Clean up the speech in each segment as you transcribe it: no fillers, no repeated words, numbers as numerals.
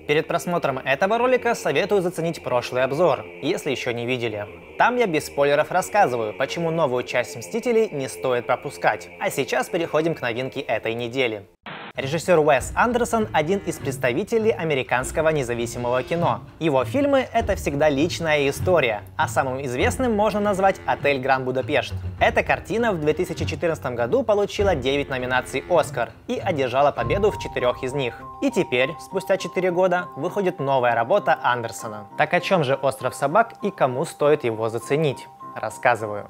Перед просмотром этого ролика советую заценить прошлый обзор, если еще не видели. Там я без спойлеров рассказываю, почему новую часть Мстителей не стоит пропускать. А сейчас переходим к новинке этой недели. Режиссер Уэс Андерсон – один из представителей американского независимого кино. Его фильмы – это всегда личная история, а самым известным можно назвать «Отель Гранд Будапешт». Эта картина в 2014 году получила 9 номинаций «Оскар» и одержала победу в 4 из них. И теперь, спустя 4 года, выходит новая работа Андерсона. Так о чем же «Остров собак» и кому стоит его заценить? Рассказываю.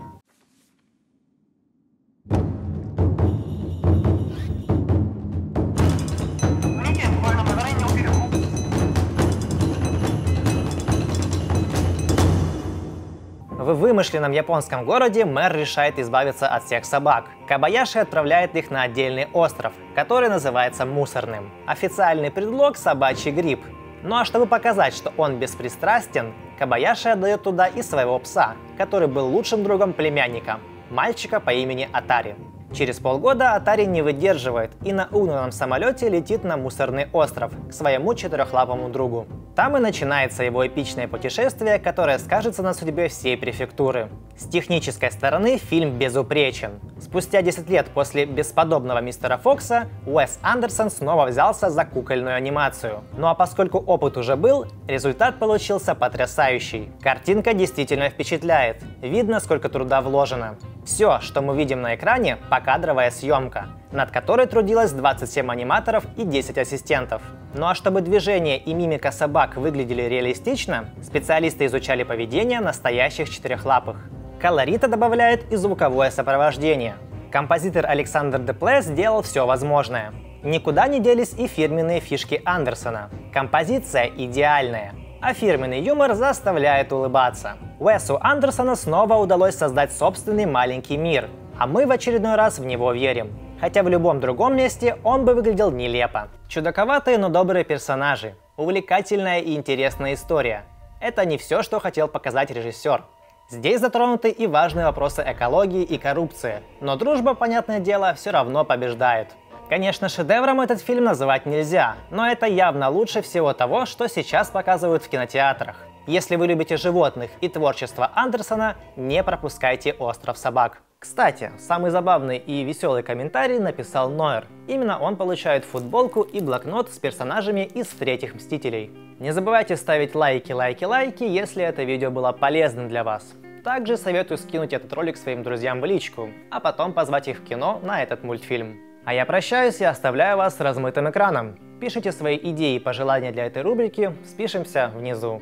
В вымышленном японском городе мэр решает избавиться от всех собак. Кобаяши отправляет их на отдельный остров, который называется Мусорным. Официальный предлог – собачий грипп. Ну а чтобы показать, что он беспристрастен, Кобаяши отдает туда и своего пса, который был лучшим другом племянника, мальчика по имени Атари. Через полгода Атари не выдерживает и на угнанном самолете летит на Мусорный остров к своему четырехлапому другу. Там и начинается его эпичное путешествие, которое скажется на судьбе всей префектуры. С технической стороны фильм безупречен. Спустя 10 лет после бесподобного Мистера Фокса Уэс Андерсон снова взялся за кукольную анимацию. Ну а поскольку опыт уже был, результат получился потрясающий. Картинка действительно впечатляет. Видно, сколько труда вложено. Все, что мы видим на экране, покадровая съемка, над которой трудилось 27 аниматоров и 10 ассистентов. Ну а чтобы движения и мимика собак выглядели реалистично, специалисты изучали поведение настоящих четырехлапых. Колорита добавляет и звуковое сопровождение. Композитор Александр Депле сделал все возможное. Никуда не делись и фирменные фишки Андерсона. Композиция идеальная, а фирменный юмор заставляет улыбаться. Уэсу Андерсону снова удалось создать собственный маленький мир, а мы в очередной раз в него верим. Хотя в любом другом месте он бы выглядел нелепо. Чудаковатые, но добрые персонажи, увлекательная и интересная история. Это не все, что хотел показать режиссер. Здесь затронуты и важные вопросы экологии и коррупции, но дружба, понятное дело, все равно побеждает. Конечно, шедевром этот фильм называть нельзя, но это явно лучше всего того, что сейчас показывают в кинотеатрах. Если вы любите животных и творчество Андерсона, не пропускайте «Остров собак». Кстати, самый забавный и веселый комментарий написал Нойер. Именно он получает футболку и блокнот с персонажами из «Третьих Мстителей». Не забывайте ставить лайки, если это видео было полезным для вас. Также советую скинуть этот ролик своим друзьям в личку, а потом позвать их в кино на этот мультфильм. А я прощаюсь и оставляю вас с размытым экраном. Пишите свои идеи и пожелания для этой рубрики, спишемся внизу.